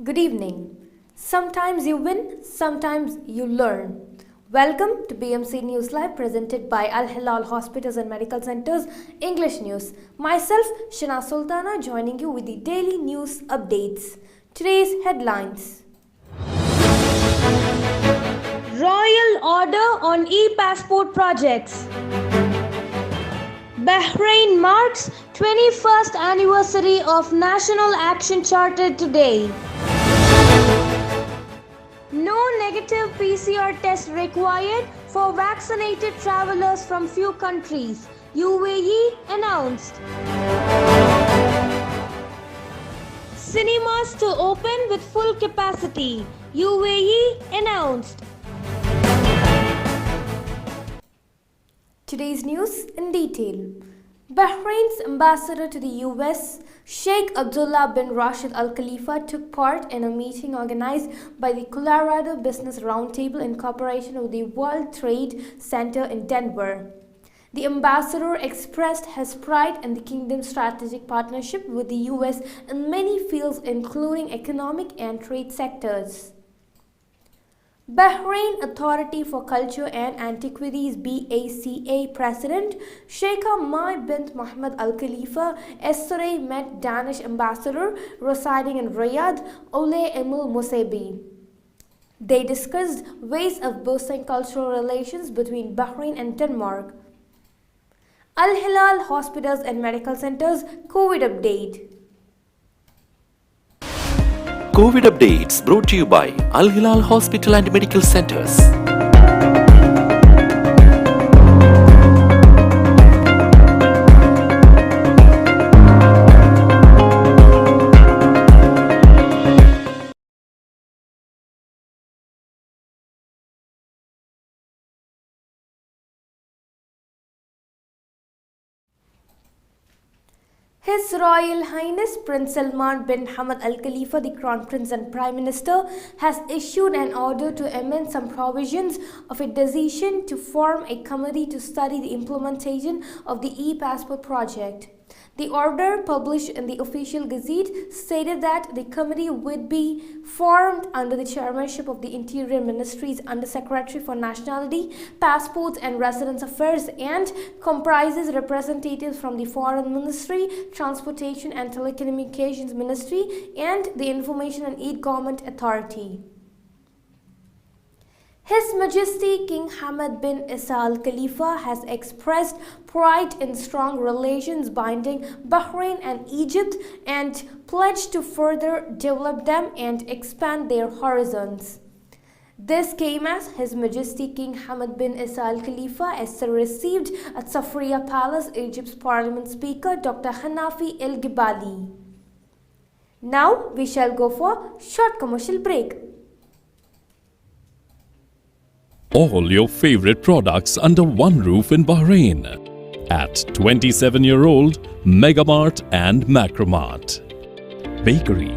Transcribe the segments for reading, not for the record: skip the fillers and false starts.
Good evening. Sometimes you win, sometimes you learn. Welcome to BMC News Live presented by Al Hilal Hospitals and Medical Centers English News. Myself, Shana Sultana, joining you with the daily news updates. Today's headlines. Royal Order on e-passport projects. Bahrain marks 21st anniversary of National Action Charter today. No negative PCR test required for vaccinated travelers from few countries, UAE announced. Cinemas to open with full capacity, UAE announced. Today's news in detail. Bahrain's ambassador to the US, Sheikh Abdullah bin Rashid Al Khalifa, took part in a meeting organized by the Colorado Business Roundtable in cooperation with the World Trade Center in Denver. The ambassador expressed his pride in the kingdom's strategic partnership with the US in many fields, including economic and trade sectors. Bahrain Authority for Culture and Antiquities BACA President Sheikha Mai bint Mohammed Al Khalifa yesterday met Danish ambassador residing in Riyadh, Ole Emil Musebi. They discussed ways of boosting cultural relations between Bahrain and Denmark. Al Hilal Hospitals and Medical Centers COVID update. COVID updates brought to you by Al Hilal Hospital and Medical Centers. His Royal Highness Prince Salman bin Hamad Al Khalifa, the Crown Prince and Prime Minister, has issued an order to amend some provisions of a decision to form a committee to study the implementation of the e-passport project. The order, published in the Official Gazette, stated that the committee would be formed under the chairmanship of the Interior Ministry's Under-Secretary for Nationality, Passports and Residence Affairs and comprises representatives from the Foreign Ministry, Transportation and Telecommunications Ministry and the Information and E-Government Authority. His Majesty King Hamad bin Isa Al Khalifa has expressed pride in strong relations binding Bahrain and Egypt and pledged to further develop them and expand their horizons. This came as His Majesty King Hamad bin Isa Al Khalifa received at Safriya Palace, Egypt's Parliament Speaker Dr. Hanafi El Gibali. Now we shall go for short commercial break. All your favorite products under one roof in Bahrain at 27-year-old Megamart and Macromart. Bakery,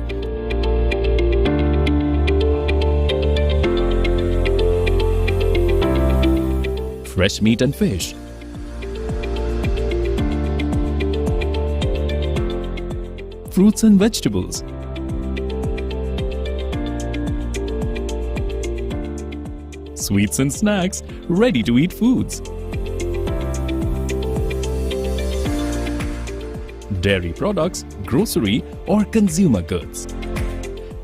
fresh meat and fish, fruits and vegetables, sweets and snacks, ready-to-eat foods, dairy products, grocery or consumer goods.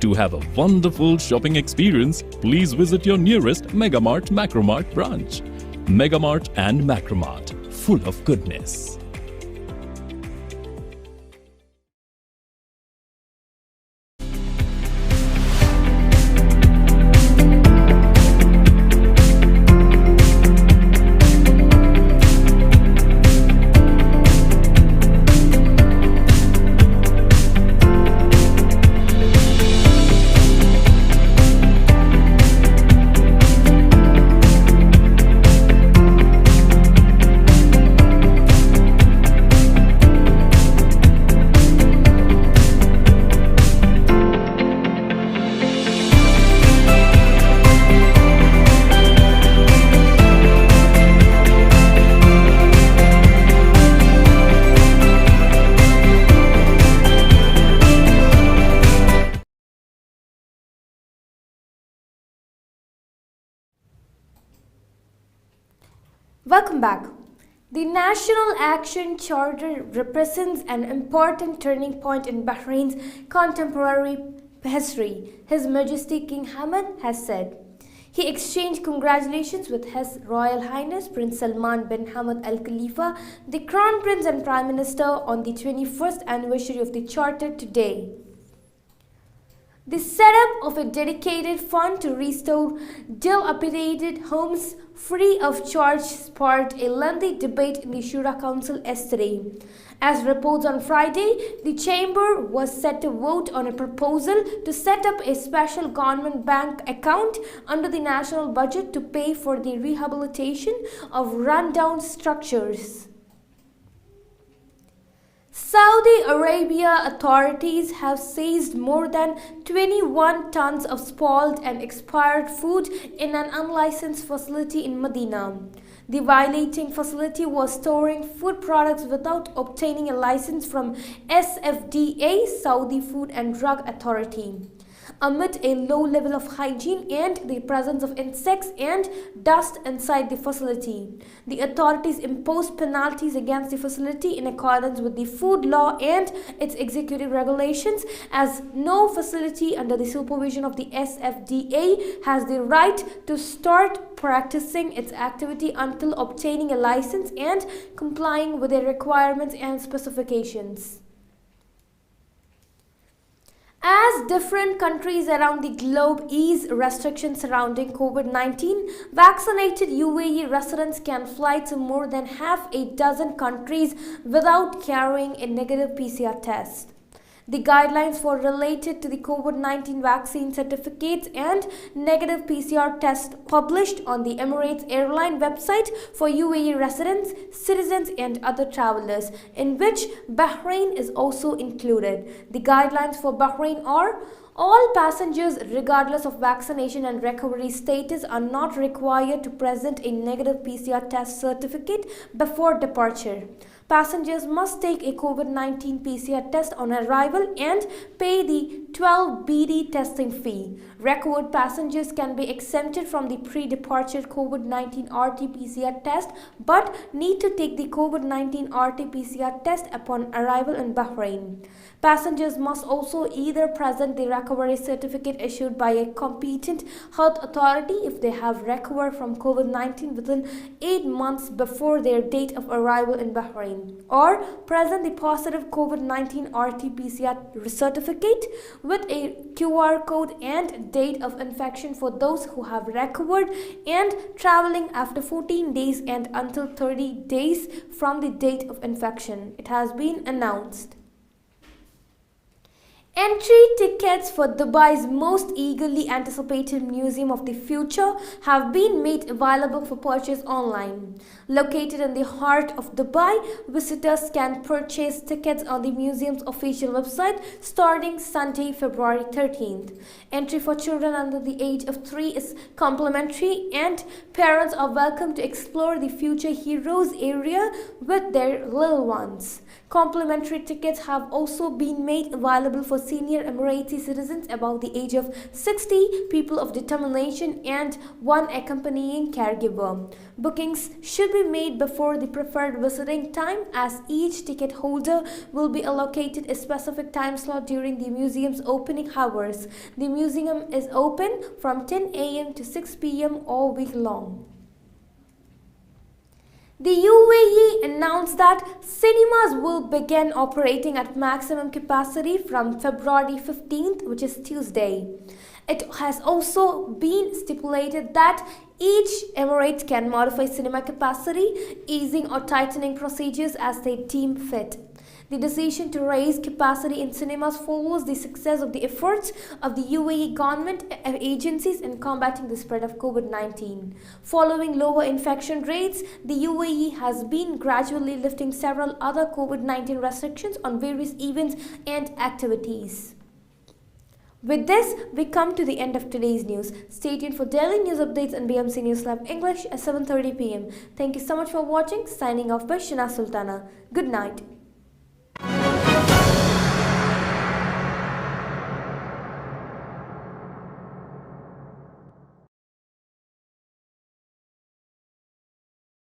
To have a wonderful shopping experience, please visit your nearest Megamart Macromart branch. Megamart and Macromart, full of goodness. Welcome back. The National Action Charter represents an important turning point in Bahrain's contemporary history, His Majesty King Hamad has said. He exchanged congratulations with His Royal Highness Prince Salman bin Hamad Al Khalifa, the Crown Prince and Prime Minister, on the 21st anniversary of the Charter today. The setup of a dedicated fund to restore dilapidated homes free of charge sparked a lengthy debate in the Shura Council yesterday. As reports on Friday, the chamber was set to vote on a proposal to set up a special government bank account under the national budget to pay for the rehabilitation of rundown structures. Saudi Arabia authorities have seized more than 21 tons of spoiled and expired food in an unlicensed facility in Medina. The violating facility was storing food products without obtaining a license from SFDA, Saudi Food and Drug Authority. Amid a low level of hygiene and the presence of insects and dust inside the facility, the authorities imposed penalties against the facility in accordance with the food law and its executive regulations, as no facility under the supervision of the SFDA has the right to start practicing its activity until obtaining a license and complying with their requirements and specifications. As different countries around the globe ease restrictions surrounding COVID-19, vaccinated UAE residents can fly to more than half a dozen countries without carrying a negative PCR test. The guidelines for related to the COVID-19 vaccine certificates and negative PCR tests published on the Emirates Airline website for UAE residents, citizens and other travelers, in which Bahrain is also included. The guidelines for Bahrain are: all passengers, regardless of vaccination and recovery status, are not required to present a negative PCR test certificate before departure. Passengers must take a COVID-19 PCR test on arrival and pay the 12 BD testing fee. Recovered passengers can be exempted from the pre-departure COVID-19 RT-PCR test but need to take the COVID-19 RT-PCR test upon arrival in Bahrain. Passengers must also either present the recovery certificate issued by a competent health authority if they have recovered from COVID-19 within 8 months before their date of arrival in Bahrain, or present the positive COVID-19 RT-PCR certificate with a QR code and date of infection for those who have recovered and traveling after 14 days and until 30 days from the date of infection, it has been announced. Entry tickets for Dubai's most eagerly anticipated Museum of the Future have been made available for purchase online. Located in the heart of Dubai, visitors can purchase tickets on the museum's official website starting Sunday, February 13th. Entry for children under the age of 3 is complimentary, and parents are welcome to explore the Future Heroes area with their little ones. Complimentary tickets have also been made available for senior Emirati citizens above the age of 60, people of determination, and one accompanying caregiver. Bookings should be made before the preferred visiting time, as each ticket holder will be allocated a specific time slot during the museum's opening hours. The museum is open from 10 a.m. to 6 p.m. all week long. The UAE announced that cinemas will begin operating at maximum capacity from February 15th, which is Tuesday. It has also been stipulated that each Emirate can modify cinema capacity, easing or tightening procedures as they deem fit. The decision to raise capacity in cinemas follows the success of the efforts of the UAE government agencies in combating the spread of COVID-19. Following lower infection rates, the UAE has been gradually lifting several other COVID-19 restrictions on various events and activities. With this, we come to the end of today's news. Stay tuned for daily news updates on BMC News Lab English at 7:30 p.m. Thank you so much for watching. Signing off by Shana Sultana. Good night.